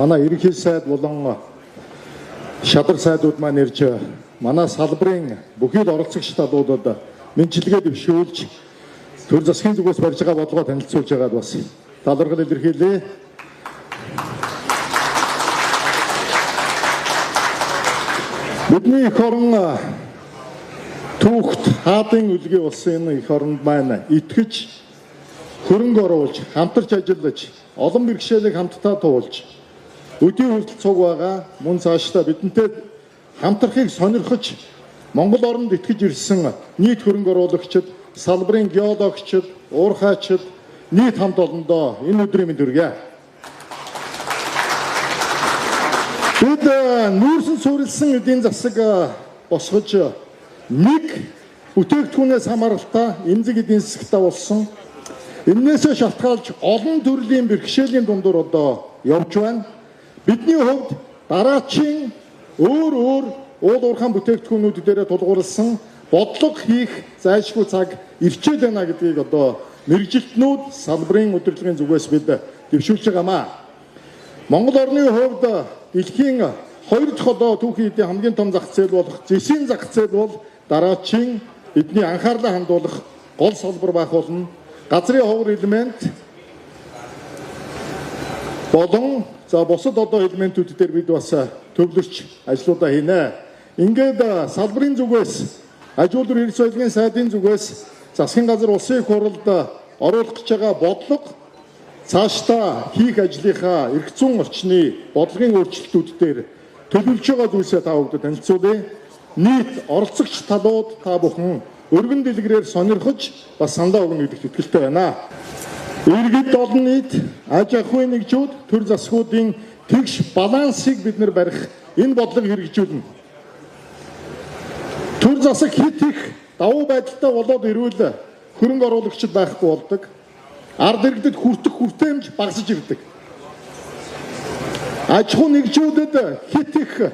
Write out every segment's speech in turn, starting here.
манай ерөнхий сайд болон шадар сайдууд маань ирж манай салбарын бүхий л оролцогч талуудад мэдлэгээ дэвшүүлж төр засгийн зүгээс барьж байгаа бодлогоо танилцуулж байгаад бас талархал илэрхийлье. Бидний эх орон түүхт хаадын үлгий болсон энэ эх оронд маань итгэж хөрөнгө оруулж хамтарч ажиллаж олон бэрхшээлийг хамтдаа туулж өдий хүртэл цуг байгаа мөн цаашдаа бидэнтэй хамтрахыг сонирхож Монгол оронд итгэж ирсэн нийт хөрөнгө оруулагчид, салбарын геологчид, уурхайчид нийт хамт олондоо энэ өдрийн мэнд хүргэе. Бид нүүрсэн суурилсан эдийн засаг босгож нэг бүтээгдэхүүнээс хамааралтай эмзэг эдийн засагтай болсон. Эннээсээ шалтгаалж олон төрлийн бэрхшээлийн дундуур одоо явж байна. Бидний хувьд дараачийн өөр уул уурхайн бүтээгдэхүүнүүд дээр тулгуурласан бодлого хийх зайлшгүй цаг ирчээд байна гэдгийг одоо мэргэжилтнүүд салбарын удирдлагын зүгээс бид дэвшүүлж байгаамаа. Монгол орны хувьд дэлхийн 2 дахь одоо түүхийн эдийн хамгийн том зах зээл болох зэсийн зах зээл бол дараачийн бидний анхаарлаа хандуулах гол салбар байх болно. Газрын ховор элемент болон бусад одоо элементүүд дээр бид бас төвлөрч ажлуудаа хийнэ. Ингээд салбарын зүгээс аж үйлдвэр эрх соёлын сайдын зүгээс засгийн газар улсын их хурлд оруулах гэж байгаа бодлого цаашдаа хийх ажлынхаа эрх зүйн орчны бодлогын өөрчлөлтүүд дээр төлөвлөж байгаа зүйлсээ та бүхэнд танилцуулъя. Нийт оролцогч талууд та бүхэн өргөн дэлгэрээр сонирхож бас саналаа өгнө гэдэгт итгэлтэй байна. Иргэд олон нийт аж ахуйн нэгжүүд төр засгуудын тэгш балансыг бид нар барих энэ бодлого хэрэгжүүлнэ. Төр засаг хит их давуу байдалтай болоод ирвэл хөрөнгө оруулагчид байхгүй болдог. Ард иргэдэд хүртэх хүртээмж багасж ирдэг. Аж ахуй нэгжүүдэд хит их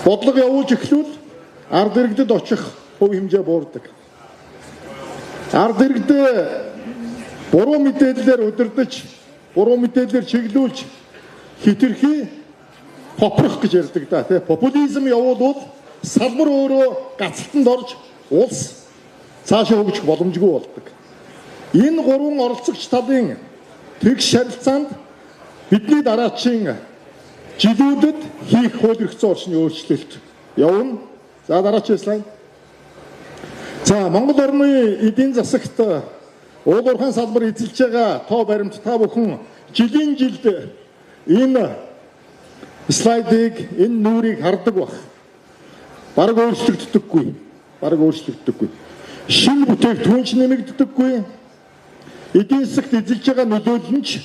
бодлого явуулж эхлүүл ард иргэдэд очих хувь хэмжээ буурдаг. Ард иргэдээ буруу мэдээллээр удирдах, буруу мэдээллээр чиглүүлж хитрхи попрох гэж ярьдаг да тий. Популизм явуулвал салбар өөрөө гацалтанд орж улс цаашаа хөгжих боломжгүй болдог. Энэ гурван оролцогч талын тэгш харилцаанд бидний дараачийн жилүүдэд хийх хууль эрх зүйн орчны өөрчлөлт явна. За дараагийн слайд. За Монгол орны эдийн засагт уулуурхайн салбар эзэлж байгаа тоо баримт та бүхэн жилийн жилд энэ слайдыг энэ нүрийг хардаг бах. Бараг өөрчлөгддөггүй. Шинэ бүтээгдэхүүн ч нэмэгддэггүй. Эдийн засагт эзэлж байгаа нөлөөлөл нь ч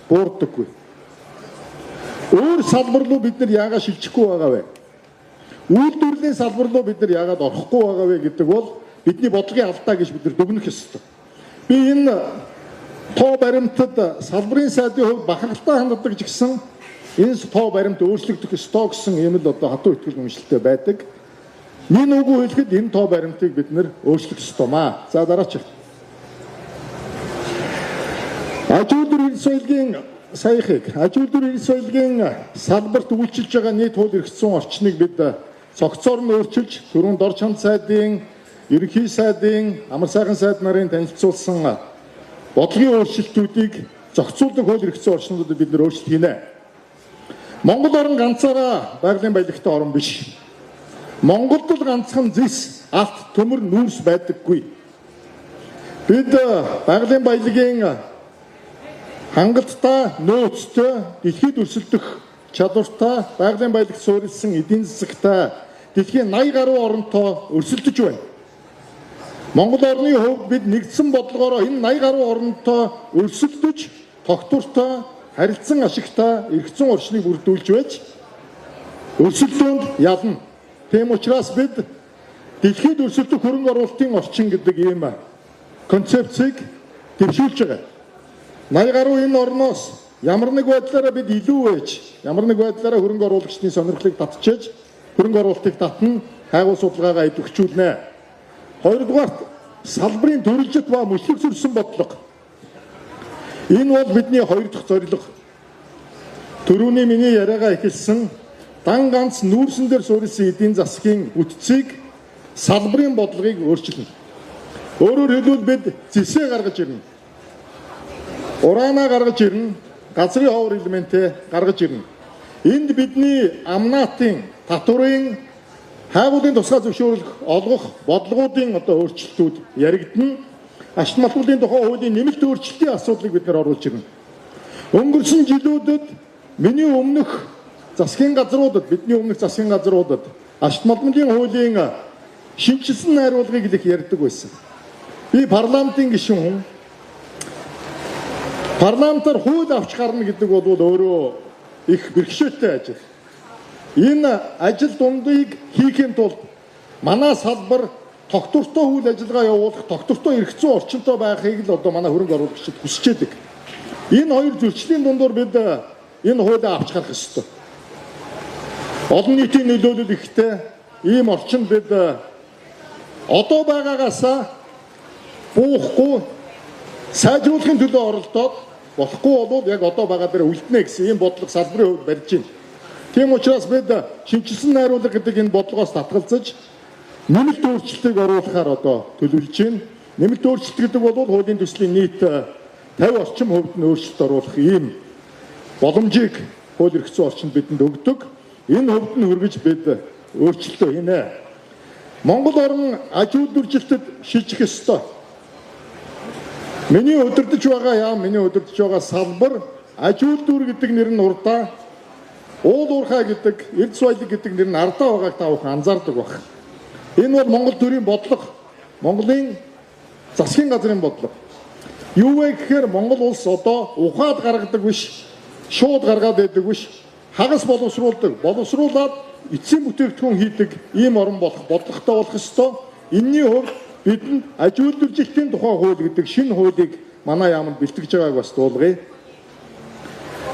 буурдаггүй. Өөр салбар руу бид нар яагаад шилжихгүй байгаа вэ? Үйлдвэрлэлийн салбар руу бид нар яагаад орохгүй байгаа вэ гэдэг бол бидний бодлогын алдаа гэж бид нар дүгнэх ёстой. Би энэ тоо баримтад салбарын сайдын хувьд бахархалтай ханддаг ч гэсэн энэ тоо баримт өөрчлөгдөх ёстой гэсэн ийм л одоо хатуу итгэл үнэмшилтэй байдаг. Нэг үгүй хэлэхэд энэ тоо баримтыг бид нар өөрчлөх ёстой маа. За дараач. Аж үйлдвэр эрх соёлын саяхыг аж үйлдвэр эрх соёлын салбарт үйлчилж байгаа нийт хууль эрх зүйн орчныг бид цогцоор нь өөрчилж түрүүнд дор чанд сайдын, ерөнхий сайдын, амар сайхан сайд нарын танилцуулсан бодлогын өөрчлөлтүүдийг зохицуулдаг хууль эрх зүйн орчнуудад бид нэр өөрчлөлт хийнэ. Монгол орн ганцаараа байгалийн баялагтай орн биш. Монголд л ганцхан зис, алт, төмөр, нүүрс байдаггүй. Бид байгалийн баялагын хангалттай, нөөцтэй, дэлхийд өрсөлдөх чадвартай, байгалийн баялагт суурилсан эдийн засагтай дэлхийн 80 гаруй оронтой өрсөлдөж байна. Монгол орны хувьд бид нэгдсэн бодлогоороо энэ 80 гаруй оронтой өрсөлдөж, тогтвортой, харилцан ашигтай эрх зүйн орчныг бүрдүүлж байж өрсөлдөөнд ялна. Тийм учраас бид дэлхийд өрсөлдөх хөрөнгө оруулалтын орчин гэдэг ийм концепцийг дэвшүүлж байгаа. 80 гаруй энэ орноос ямар нэг байдлаараа бид илүү ээж, ямар нэг байдлаараа хөрөнгө оруулагчдын сонирхлыг татчихж, хөрөнгө оруулалтыг татна, хайгуул судалгаагаа идэвхжүүлнэ. Хоёрдугаарт салбарын төрөлжит ба мөчлөг сүрсэн бодлого. Энэ бол бидний хоёр дахь зорилго. Төрөүний миний яриагаа эхэлсэн дан ганц нүүрсэн дээр суурилсан эдийн засгийн бүтцийг салбарын бодлогыг өөрчилнө. Өөрөөр хэлбэл бид зэсээ гаргаж ирнэ. Ураанаа гаргаж ирнэ. Газрын ховор элементээ гаргаж ирнэ. Энд бидний амнаатын татврын хайгуулын тусгай зөвшөөрөл олгох бодлогуудын өөрчлөлтүүд яригдана. Ашиг малгуулын тухай хуулийн нэмэлт өөрчлөлтийн асуудлыг бид нэр оруулж ирнэ. Өнгөрсөн жилүүдэд миний өмнөх засгийн газруудад ашиг малгуулын хуулийн шинжилсэн найруулгыг л их ярьдаг байсан. Би парламентын гишүүн хүн. Парламентаар хууль авч гарна гэдэг бол өөрөө их бэрхшээлтэй ажил. Энэ ажил дундыг хийхин тулд манай салбар тогтвортой үйл ажиллагаа явуулах, тогтвортой эрх зүйн орчинтой байхыг л манай хөрөнгө оруулагчид хүсэж байдаг. Энэ хоёр зөрчлийн дундор бид энэ хуулийг авч гарах ёстой. Олон нийтийн нөлөөлөл ихтэй ийм орчинд бид одоо байгаагаас буухгүй сайжруулахын төлөө оролдоод болохгүй бол яг одоо байгаа дээр үлднэ гэсэн ийм бодлого салбарын хувьд барьж байна. Тийм учраас бид шинжилсэн найруулга гэдэг энэ бодлогоос татгалзаж нэмэлт өөрчлөлтийг оруулахаар одоо төлөвлөж байна. Нэмэлт өөрчлөлт гэдэг бол хуулийн төслийн нийт 50 орчим хувьд нь өөрчлөлт оруулах ийм боломжийг хууль эрх зүйн орчинд бидэнд өгдөг. Энэ хувьд нь хүргэж бид өөрчлөлтөө хийнэ. Монгол орн аж үйлдвэржилтэд шилжих ёстой. Миний удирдах байгаа салбар аж үйлдвэр гэдэг нэр нь урдаа, уул уурхай гэдэг, эрдэс баялаг гэдэг нэр нь ардаа байгааг та бүхэн анзаардаг байх. Энэ бол Монгол төрийн бодлого, Монголын засгийн газрын бодлого. Юу вэ гэхээр Монгол улс одоо ухаад гаргадаг биш, шууд гаргаад байдаг биш, хагас боловсруулад эцсийн бүтээгдэхүүн хийдэг ийм орн болох бодлоготой болох ёстой. Энэний хувьд бидэнд аж үйлдвэржилтийн тухай хууль гэдэг шинэ хуулийг манай яамд бэлтгэж байгааг бас дуулгая.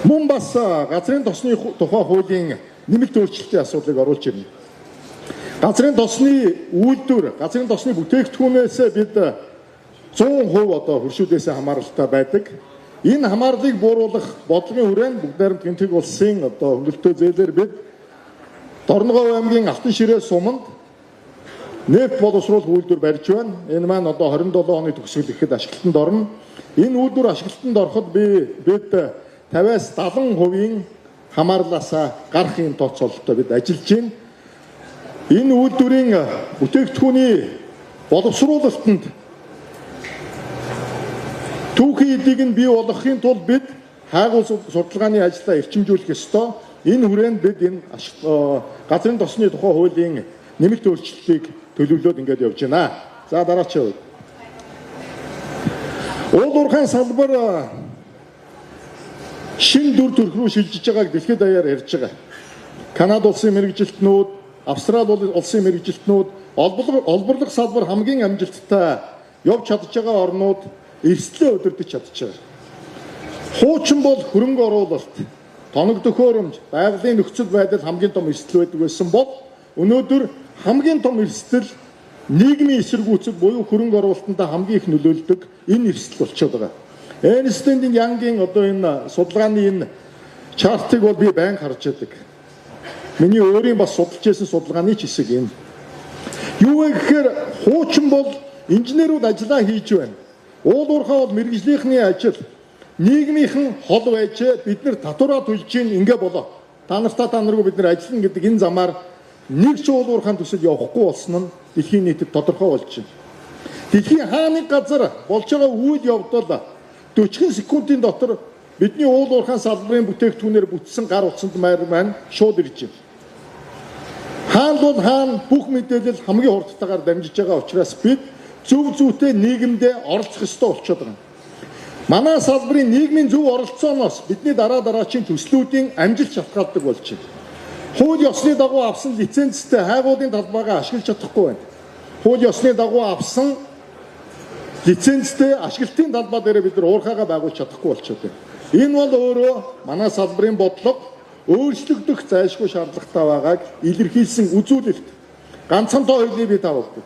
Мөн бас газрын тосны тухай хуулийн нэмэлт өөрчлөлтийн асуудлыг оруулж ирнэ. Газрын тосны үйлдвэр, газрын тосны бүтээгдэхүүнээс бид 100% одоо хөршүүдээс хамааралтай байдаг. Энэ хамаарлыг бууруулах бодлогын хүрээнд бүгд найрамд гэмтэг улсын одоо хөнгөлөлтөө зээлээр бид Дорногов аймгийн Алтан ширээ суманд нефт боловсруулах үйлдвэр барьж байна. Энэ маань одоо 27 оны төгсгөл ихэд ашиглалтанд орно. Энэ үйлдвэр ашиглалтанд ороход бид 50-аас 70% хамаарлаасаа гарах юм тооцоололтой бид ажиллаж байна. Энэ үйлдвэрийн бүтээгдэхүүний боловсруулалтанд түүхийн эдийг нь бий болгохын тулд бид хайгуул судалгааны ажлаа эрчимжүүлэх ёстой. Энэ хүрээнд бид энэ газрын тосны тухай хуулийн нэмэлт өөрчлөлтийг төлөвлөөд ингээд явж байна. За дараагийн. Уул уурхайн салбар шин дүр төрх рүү шилжиж байгааг дэлхийд даяар ярьж байгаа. Канада улсын мэргэжилтнүүд, Австрали улсын мэргэжилтнүүд, олборлох салбар хамгийн амжилттай явж чадж байгаа орнууд эрсдлээ удирдах чадж байгаа. Хуучин бол хөрөнгө оруулалт, тоног төхөөрөмж, байгалийн нөхцөл байдал хамгийн том эрсдэл байдаг байсан бол өнөөдөр хамгийн том эрсдэл нийгмийн эсэргүүцэл буюу хөрөнгө оруулалтанд хамгийн их нөлөөлдөг энэ эрсдэл болчиход байгаа. Ernst & Young-ийн одоо энэ судалгааны энэ чартыг бол би байнга харж байдаг. Миний өөрийн бас судалж байсан судалгааны ч хэсэг юм. Юу вэ гэхээр хуучин бол инженерүүд ажиллаа хийж байна. Уул уурхай бол мэргэжлийнхний ажил. Нийгмийнхэн хол байж бид нар татвараа төлж ийн ингээ болоо. Та наргүй бид нар ажиллана гэдэг энэ замаар нэг ч уул уурхайн төсөл явахгүй болсон нь дэлхийн нийтэд тодорхой болж байна. Дэлхийн хааны газар болж байгаа үйл явдал 40 секундын дотор бидний уул уурхайн салбарын бүтээгдэхүүнээр бүтсэн гар утсанд маань шууд ирж байна. Хаан бүх мэдээлэл хамгийн хурдтайгаар дамжиж байгаа учраас бид зөв зүйтэй нийгэмдээ оролцох ёстой болчиход байгаа. Манай салбарын нийгмийн зөв оролцооноос бидний дараачийн төслүүдийн амжилт шалтгаалдаг болж байна. Хууль ёсны дагуу авсан лицензтэй хайгуулын талбайгаа ашиглаж чадахгүй байна. Хууль ёсны дагуу авсан лицензтэй ашиглалтын талбай дээр бид нар уурхайгаа байгуулж чадахгүй болчиход байна. Энэ бол өөрөө манай салбарын бодлого өөрчлөгдөх зайлшгүй шаардлагатай байгааг илэрхийлсэн үзүүлэлт. Ганцхан тоо хэлий би тавуулдаг.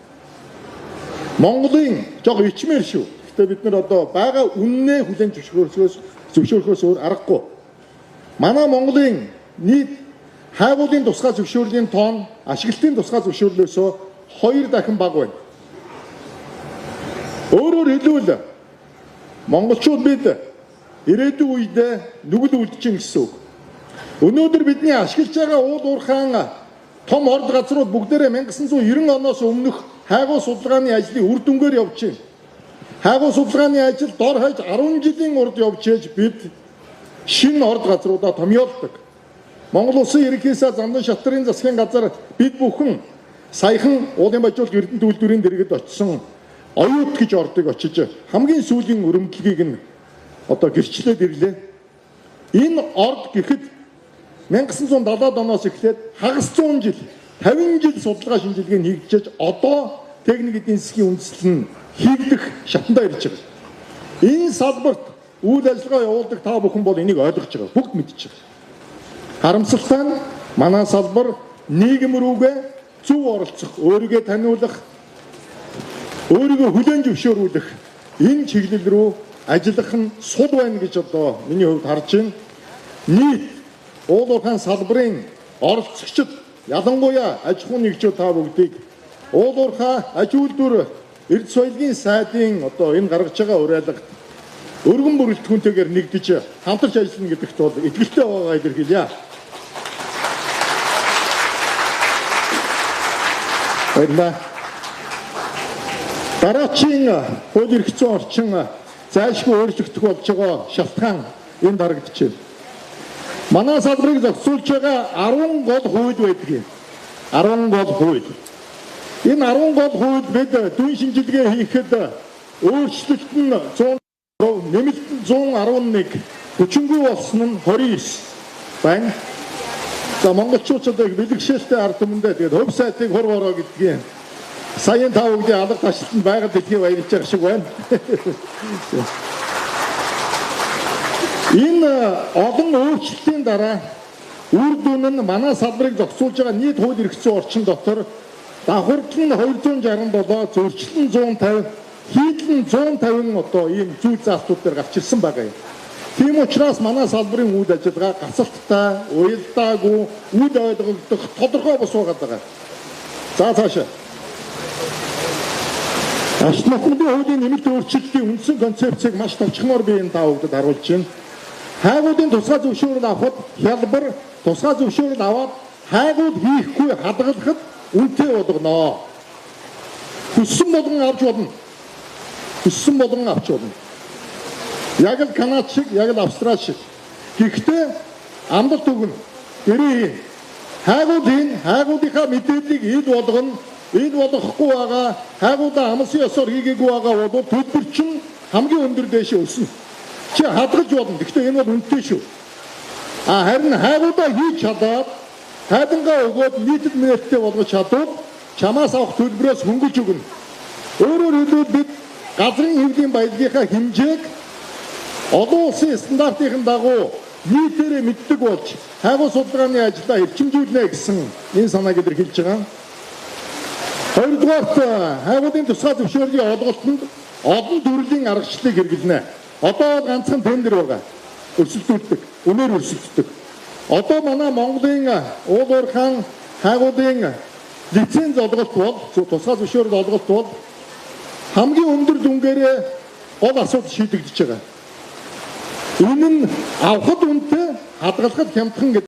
Монголын жоо ичмэр шүү. Гэтэ бид нар одоо байгаа үннээ хүлэн зөвшөөрөхөөс өөр аргагүй. манай Монголын нийт хайгуулын тусгай зөвшөөрлийн тоон ашиглалтын тусгай зөвшөөрлөөсөө 2 дахин бага байна. Өөрөөр хэлбэл монголчууд бид ирээдүйн үед нүгэл үлдчихэн гэсэн үг. Өнөөдөр бидний ашиглаж байгаа уул уурхайн том орд газрууд бүгдээрээ 1990 оноос өмнөх хайгуу судалгааны ажлын үр дүнгээр явж байна. Хайгуу судалгааны ажил дор хаяж 10 жилийн урд явж ээж бид шинэ орд газруудаа томьёолдог. Монгол улсын ерөнхий сайд Зандан шатрын засгийн газар бид бүхэн саяхан уулын бажуулт Эрдэнэт үйлдвэрийн дэргэд очсон оюут гэж ордыг очиж хамгийн сүүлийн өрөмдлөгийг нь одоо гэрчлээд ирлээ. Энэ орд гэхэд 1970-аад оноос эхлээд хагас 100 жил 50 жил судалгаа шинжилгээ нэгжиж одоо техник эдийн засгийн үндэслэл нь хийгдэх шатандаа ирж байгаа. Энэ салбарт үйл ажиллагаа явуулдаг та бүхэн бол энийг ойлгож байгаа. Бүгд мэдж байгаа. Харамсалтай нь манай салбар нийгэм рүүгээ зөв оролцох, өөрийгөө таниулах, өөрийгөө хүлээн зөвшөөрүүлэх энэ чиглэл рүү ажиллах нь сул байна гэж одоо миний хувьд харж байна. Нийт уул уурхайн салбарын оролцогчид ялангуяа аж ахуй нэгжүүд та бүгдийг уул уурхай аж үйлдвэр эрдэс соёлын сайдын одоо энэ гаргаж байгаа уриалагт өргөн бүрэлдэхүүнтэйгээр нэгдэж хамтарч ажиллана гэдэгт бол итгэлтэй байгаагаа илэрхийлье. Баярлалаа. Дараачийн хууль эрх зүйн орчин зайлшгүй өөрчлөгдөх болж байгаа шалтгаан энэ дарагдж байна. Манай салбарыг зохицуулж байгаа 10 гол хууль байдаг. 10 гол хууль. Энэ 10 гол хууль бид дүн шинжилгээ хийхэд өөрчлөлт нь 100 нэмэлт нь 111 хүчингүй болсон нь 29 байна. За монголчуудад бэлгшээлтэй ард түмэндээ тэгээд хөв сайтыг хур бороо гэдгийг саяын та бүдгийн алга ташлалтанд байгаль дэлхий баярлаж байгаа шиг байна. Энэ олон өөрчлөлтийн дараа үр дүн нь манай салбарыг зохицуулж байгаа нийт хууль эрх зүйн орчин дотор давхардлан нь 267, зөрчлөн 150, хийдлэн 150 одоо ийм зүйл заалтууд дээр гарч ирсэн байгаа юм. Тийм учраас манай салбарын үйл ажиллагаа гацалттай, уялдаагүй, үл ойлгогдох тодорхой бос байгаа. За цаашаа. Ашиг нөхөдийн хуулийн нэмэлт өөрчлөлтийн үндсэн концепцийг маш товчхоноор би энэ та бүдэд харуулж байна. Хайгуудын тусгай зөвшөөрөл авахд хялбар тусгай зөвшөөрөл аваад хайгууд хийхгүй хадгалахад үнэтэй болгоно. Хүссэн болгон авч болно. Хүссэн болгон авч болно. Яг л Канада шиг, яг л Австрали шиг. Гэхдээ амлалт өгнө. Гэрээ хайгуудынхаа мэдээллийг ил болгоно. Ил болгохгүй байгаа хайгуудаа амлсан ёсоор хийгээгүй байгаа бол төлбөр чинь хамгийн өндөр дэше өснө. Чи хадгалж болно. Гэхдээ энэ бол үнэтэй шүү. Харин хайгуудаа хийж чадаад хайдангаа өгөөд нийтэд нэртэй болгож чадвал чамаас авах төлбөрөөс хөнгөж өгнө. Өөрөөр хэлбэл бид газрын хэвлийн баялагийнхаа хэмжээг олон улсын стандартын дагуу нийтээрээ мэддэг болж хайгуу судалгааны ажлаа эрчимжүүлнэ гэсэн энэ санааг илэрхийлж байгаа. Хоёрдугаарт хайгуудын тусгай зөвшөөрлийн олголтод олон төрлийн аргачлалыг хэрэглэнэ. Одоо ганцхан тендер байгаа. Өрсөлдүүлдэг, үнээр өрсөлддөг. Одоо манай Монголын уул уурхайн хайгуудын лиценз олголт бол тусгай зөвшөөрөл олголт бол хамгийн өндөр дүнгээрээ гол асуудал шийдэгдэж байгаа. Энэ нь авахд үнэтэй, хадгалахад хямдхан гэдэг